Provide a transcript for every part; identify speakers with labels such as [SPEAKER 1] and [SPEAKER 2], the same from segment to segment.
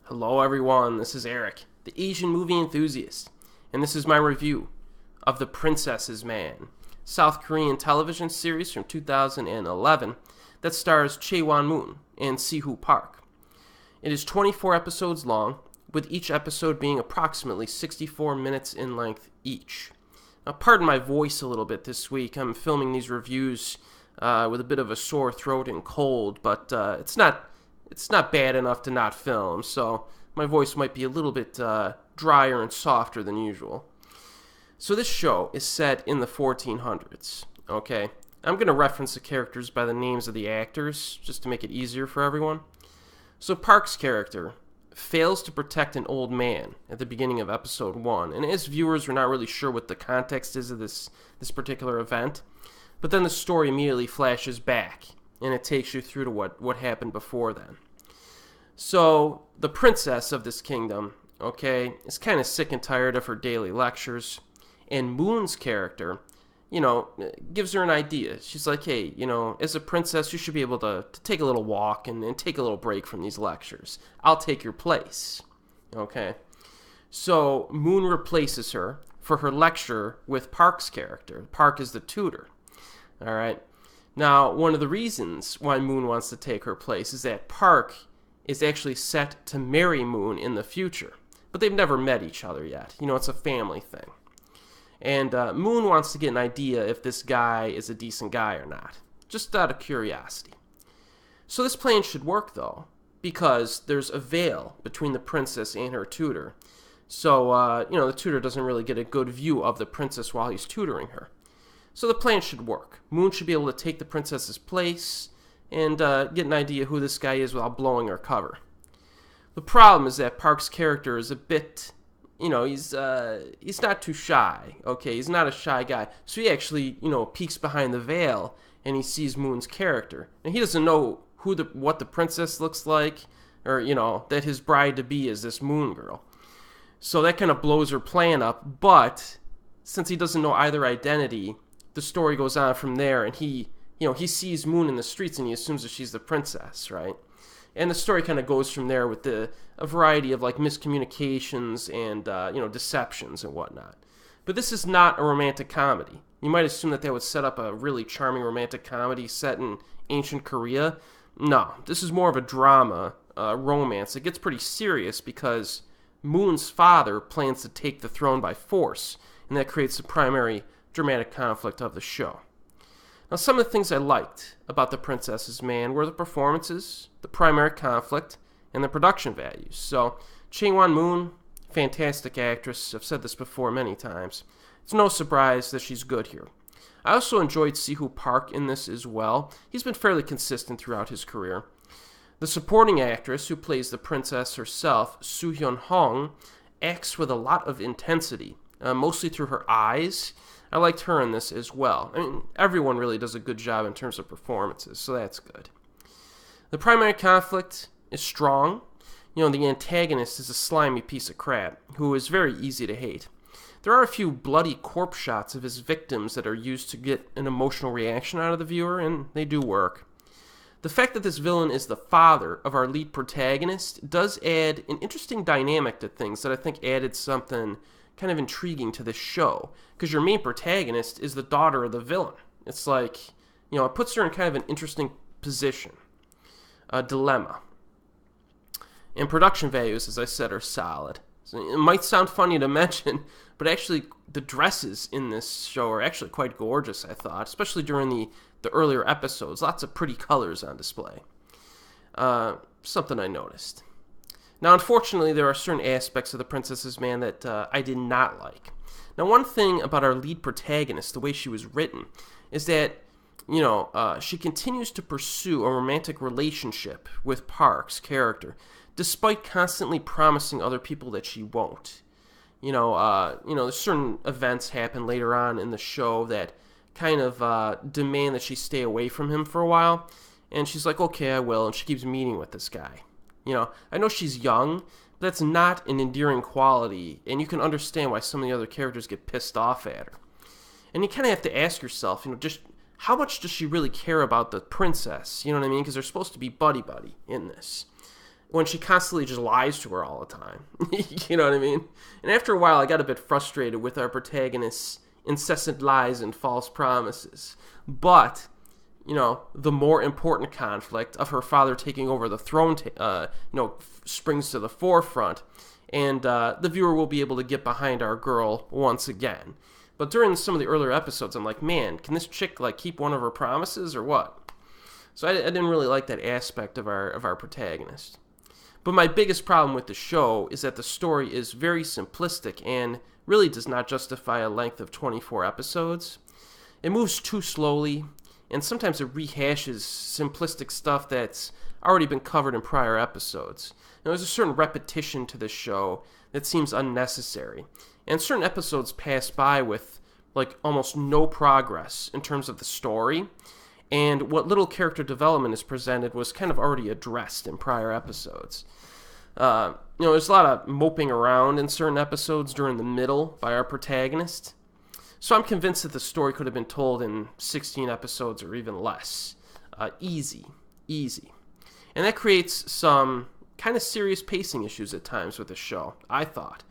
[SPEAKER 1] Hello everyone, this is Erik, the Asian movie enthusiast, and this is my review of The Princess's Man, South Korean television series from 2011 that stars Chae-won and Si-woo Park. It is 24 episodes long, with each episode being approximately 64 minutes in length each. Now, pardon my voice a little bit this week. I'm filming these reviews with a bit of a sore throat and cold, but it's not bad enough to not film, so my voice might be a little bit drier and softer than usual. So this show is set in the 1400s, okay? I'm going to reference the characters by the names of the actors, just to make it easier for everyone. So Park's character fails to protect an old man at the beginning of episode 1, and as viewers, we're not really sure what the context is of this particular event, but then the story immediately flashes back, and it takes you through to what happened before then. So, the princess of this kingdom, okay, is kind of sick and tired of her daily lectures, and Moon's character, gives her an idea. She's like, hey, as a princess, you should be able to take a little walk and take a little break from these lectures. I'll take your place, okay? So, Moon replaces her for her lecture with Park's character. Park is the tutor, all right? Now, one of the reasons why Moon wants to take her place is that Park is actually set to marry Moon in the future. But they've never met each other yet. It's a family thing. And Moon wants to get an idea if this guy is a decent guy or not. Just out of curiosity. So this plan should work, though, because there's a veil between the princess and her tutor. So, the tutor doesn't really get a good view of the princess while he's tutoring her. So the plan should work. Moon should be able to take the princess's place and get an idea who this guy is without blowing her cover. The problem is that Park's character is a bit, he's not too shy, okay? He's not a shy guy. So he actually, peeks behind the veil and he sees Moon's character. And he doesn't know what the princess looks like or, that his bride-to-be is this Moon girl. So that kind of blows her plan up, but since he doesn't know either identity, the story goes on from there, and he sees Moon in the streets and he assumes that she's the princess, right? And the story kind of goes from there with a variety of like miscommunications and deceptions and whatnot. But this is not a romantic comedy. You might assume that would set up a really charming romantic comedy set in ancient Korea. No, this is more of a drama, romance. It gets pretty serious because Moon's father plans to take the throne by force, and that creates the primary dramatic conflict of the show. Now, some of the things I liked about The Princess's Man were the performances, the primary conflict, and the production values. So, Chae-won, fantastic actress. I've said this before many times. It's no surprise that she's good here. I also enjoyed Si-woo Park in this as well. He's been fairly consistent throughout his career. The supporting actress who plays the princess herself, Soo-hyun-hong, acts with a lot of intensity, mostly through her eyes. I liked her in this as well. I mean, everyone really does a good job in terms of performances, so that's good. The primary conflict is strong. The antagonist is a slimy piece of crap who is very easy to hate. There are a few bloody corpse shots of his victims that are used to get an emotional reaction out of the viewer, and they do work. The fact that this villain is the father of our lead protagonist does add an interesting dynamic to things that I think added something kind of intriguing to this show, because your main protagonist is the daughter of the villain. It's like, it puts her in kind of an interesting position, a dilemma. And production values, as I said, are solid. So it might sound funny to mention, but actually the dresses in this show are actually quite gorgeous, I thought, especially during the earlier episodes. Lots of pretty colors on display. Something I noticed. Now, unfortunately, there are certain aspects of The Princess's Man that I did not like. Now, one thing about our lead protagonist, the way she was written, is that, she continues to pursue a romantic relationship with Park's character, despite constantly promising other people that she won't. Certain events happen later on in the show that kind of demand that she stay away from him for a while, and she's like, okay, I will, and she keeps meeting with this guy. I know she's young, but that's not an endearing quality, and you can understand why some of the other characters get pissed off at her. And you kind of have to ask yourself, just how much does she really care about the princess? You know what I mean? Because they're supposed to be buddy-buddy in this. when she constantly just lies to her all the time. You know what I mean? And after a while, I got a bit frustrated with our protagonist's incessant lies and false promises. But, you know, the more important conflict of her father taking over the throne, springs to the forefront, and the viewer will be able to get behind our girl once again. But during some of the earlier episodes, I'm like, man, can this chick like keep one of her promises or what? So I didn't really like that aspect of our protagonist. But my biggest problem with the show is that the story is very simplistic and really does not justify a length of 24 episodes. It moves too slowly, and sometimes it rehashes simplistic stuff that's already been covered in prior episodes. Now, there's a certain repetition to this show that seems unnecessary, and certain episodes pass by with like almost no progress in terms of the story, and what little character development is presented was kind of already addressed in prior episodes. There's a lot of moping around in certain episodes during the middle by our protagonist. So I'm convinced that the story could have been told in 16 episodes or even less. Easy. And that creates some kind of serious pacing issues at times with the show, I thought.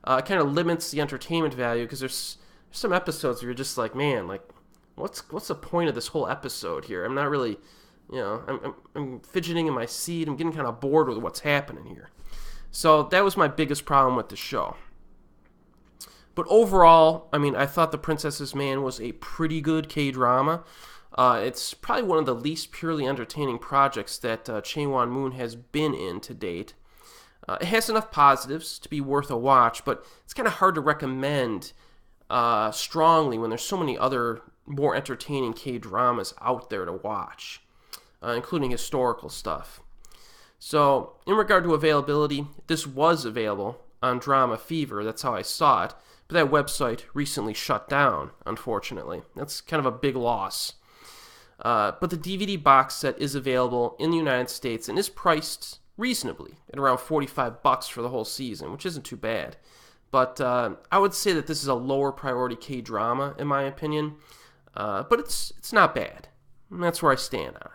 [SPEAKER 1] It kind of limits the entertainment value because there's some episodes where you're just like, man, like, what's the point of this whole episode here? I'm not really, I'm fidgeting in my seat. I'm getting kind of bored with what's happening here. So that was my biggest problem with the show. But overall, I mean, I thought The Princess's Man was a pretty good K-drama. It's probably one of the least purely entertaining projects that Chae-won has been in to date. It has enough positives to be worth a watch, but it's kind of hard to recommend strongly when there's so many other more entertaining K-dramas out there to watch, including historical stuff. So, in regard to availability, this was available on Drama Fever. That's how I saw it. But that website recently shut down, unfortunately. That's kind of a big loss. But the DVD box set is available in the United States and is priced reasonably at around $45 for the whole season, which isn't too bad. But I would say that this is a lower priority K-drama, in my opinion. But it's not bad. And that's where I stand on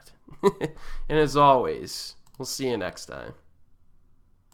[SPEAKER 1] it. And as always, we'll see you next time.